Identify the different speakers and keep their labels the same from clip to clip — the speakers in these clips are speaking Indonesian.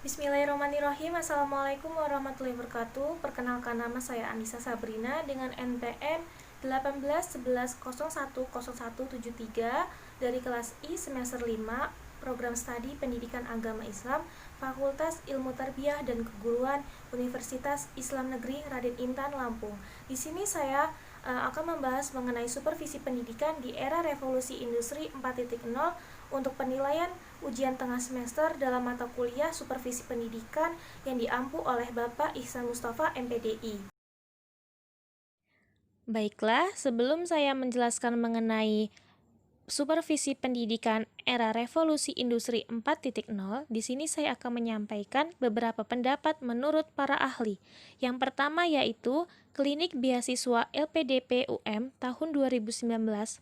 Speaker 1: Bismillahirrahmanirrahim. Assalamualaikum warahmatullahi wabarakatuh. Perkenalkan, nama saya Andisa Sabrina dengan NPM 1811010173 dari kelas I semester 5 Program Studi Pendidikan Agama Islam Fakultas Ilmu Tarbiyah dan Keguruan Universitas Islam Negeri Raden Intan Lampung. Di sini saya akan membahas mengenai supervisi pendidikan di era revolusi industri 4.0 untuk penilaian ujian tengah semester dalam mata kuliah supervisi pendidikan yang diampu oleh Bapak Ihsan Mustafa MPDI.
Speaker 2: Baiklah, sebelum saya menjelaskan mengenai supervisi pendidikan era revolusi industri 4.0, di sini saya akan menyampaikan beberapa pendapat menurut para ahli. Yang pertama yaitu Klinik Beasiswa LPDP UM tahun 2019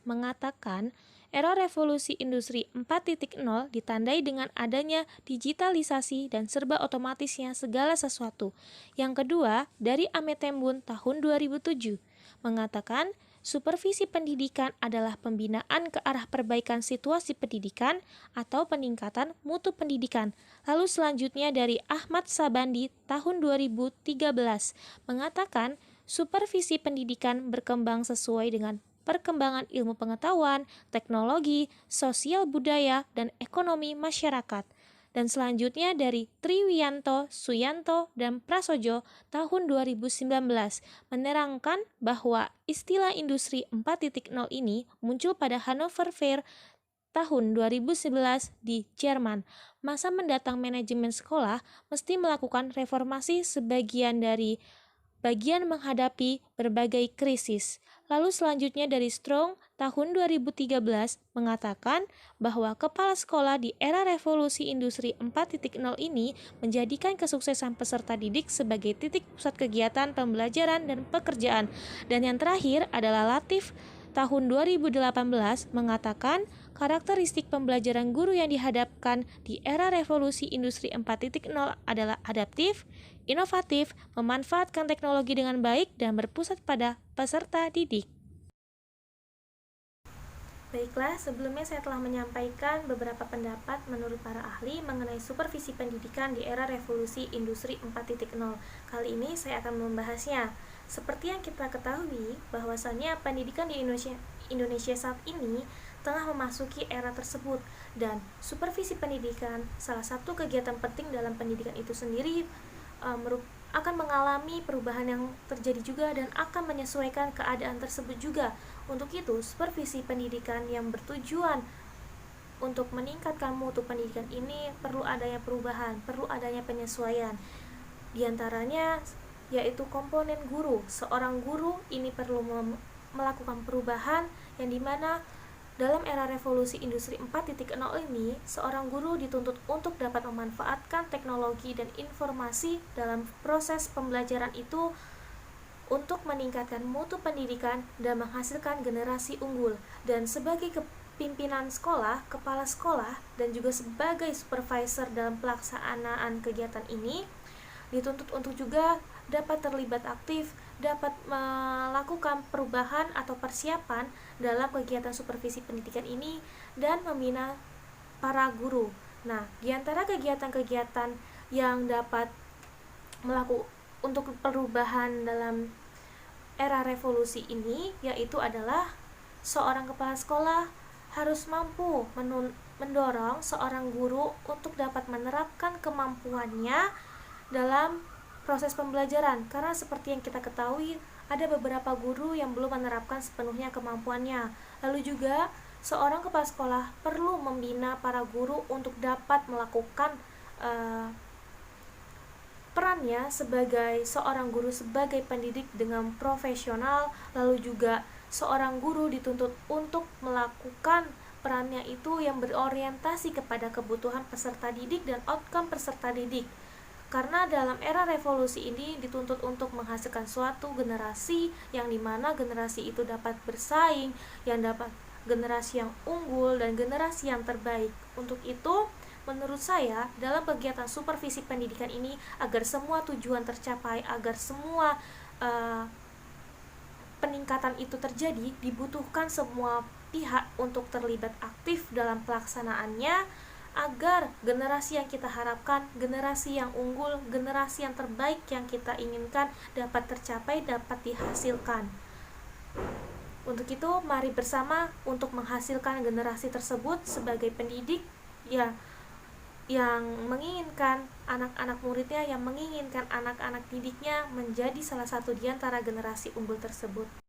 Speaker 2: mengatakan era revolusi industri 4.0 ditandai dengan adanya digitalisasi dan serba otomatisnya segala sesuatu. Yang kedua, dari Ametembun tahun 2007 mengatakan supervisi pendidikan adalah pembinaan ke arah perbaikan situasi pendidikan atau peningkatan mutu pendidikan. Lalu selanjutnya dari Ahmad Sabandi tahun 2013 mengatakan supervisi pendidikan berkembang sesuai dengan perkembangan ilmu pengetahuan, teknologi, sosial budaya, dan ekonomi masyarakat. Dan selanjutnya dari Triwiyanto, Suyanto, dan Prasojo tahun 2019 menerangkan bahwa istilah industri 4.0 ini muncul pada Hannover Fair tahun 2011 di Jerman. Masa mendatang manajemen sekolah mesti melakukan reformasi sebagian dari bagian menghadapi berbagai krisis. Lalu selanjutnya dari Strong tahun 2013 mengatakan bahwa kepala sekolah di era revolusi industri 4.0 ini menjadikan kesuksesan peserta didik sebagai titik pusat kegiatan pembelajaran dan pekerjaan. Dan yang terakhir adalah Latif tahun 2018 mengatakan karakteristik pembelajaran guru yang dihadapkan di era revolusi industri 4.0 adalah adaptif, inovatif, memanfaatkan teknologi dengan baik, dan berpusat pada peserta didik.
Speaker 1: Baiklah, sebelumnya saya telah menyampaikan beberapa pendapat menurut para ahli mengenai supervisi pendidikan di era revolusi industri 4.0. Kali ini saya akan membahasnya. Seperti yang kita ketahui, bahwasannya pendidikan di Indonesia saat ini tengah memasuki era tersebut, dan supervisi pendidikan salah satu kegiatan penting dalam pendidikan itu sendiri akan mengalami perubahan yang terjadi juga dan akan menyesuaikan keadaan tersebut juga. Untuk itu, supervisi pendidikan yang bertujuan untuk meningkatkan mutu pendidikan ini perlu adanya perubahan, perlu adanya penyesuaian. Di antaranya yaitu komponen guru. Seorang guru ini perlu melakukan perubahan yang dimana dalam era revolusi industri 4.0 ini, seorang guru dituntut untuk dapat memanfaatkan teknologi dan informasi dalam proses pembelajaran itu untuk meningkatkan mutu pendidikan dan menghasilkan generasi unggul. Dan sebagai pimpinan sekolah, kepala sekolah, dan juga sebagai supervisor dalam pelaksanaan kegiatan ini, dituntut untuk juga dapat terlibat aktif, dapat melakukan perubahan atau persiapan dalam kegiatan supervisi pendidikan ini dan membina para guru. Nah, di antara kegiatan-kegiatan yang dapat melakukan untuk perubahan dalam era revolusi ini yaitu adalah seorang kepala sekolah harus mampu mendorong seorang guru untuk dapat menerapkan kemampuannya dalam proses pembelajaran, karena seperti yang kita ketahui ada beberapa guru yang belum menerapkan sepenuhnya kemampuannya. Lalu juga seorang kepala sekolah perlu membina para guru untuk dapat melakukan perannya sebagai seorang guru, sebagai pendidik dengan profesional. Lalu juga seorang guru dituntut untuk melakukan perannya itu yang berorientasi kepada kebutuhan peserta didik dan outcome peserta didik. Karena dalam era revolusi ini dituntut untuk menghasilkan suatu generasi yang dimana generasi itu dapat bersaing, yang dapat generasi yang unggul dan generasi yang terbaik. Untuk itu, menurut saya, dalam kegiatan supervisi pendidikan ini, agar semua tujuan tercapai, agar semua peningkatan itu terjadi, dibutuhkan semua pihak untuk terlibat aktif dalam pelaksanaannya, agar generasi yang kita harapkan, generasi yang unggul, generasi yang terbaik yang kita inginkan dapat tercapai, dapat dihasilkan. Untuk itu, mari bersama untuk menghasilkan generasi tersebut sebagai pendidik yang menginginkan anak-anak muridnya, yang menginginkan anak-anak didiknya menjadi salah satu di antara generasi unggul tersebut.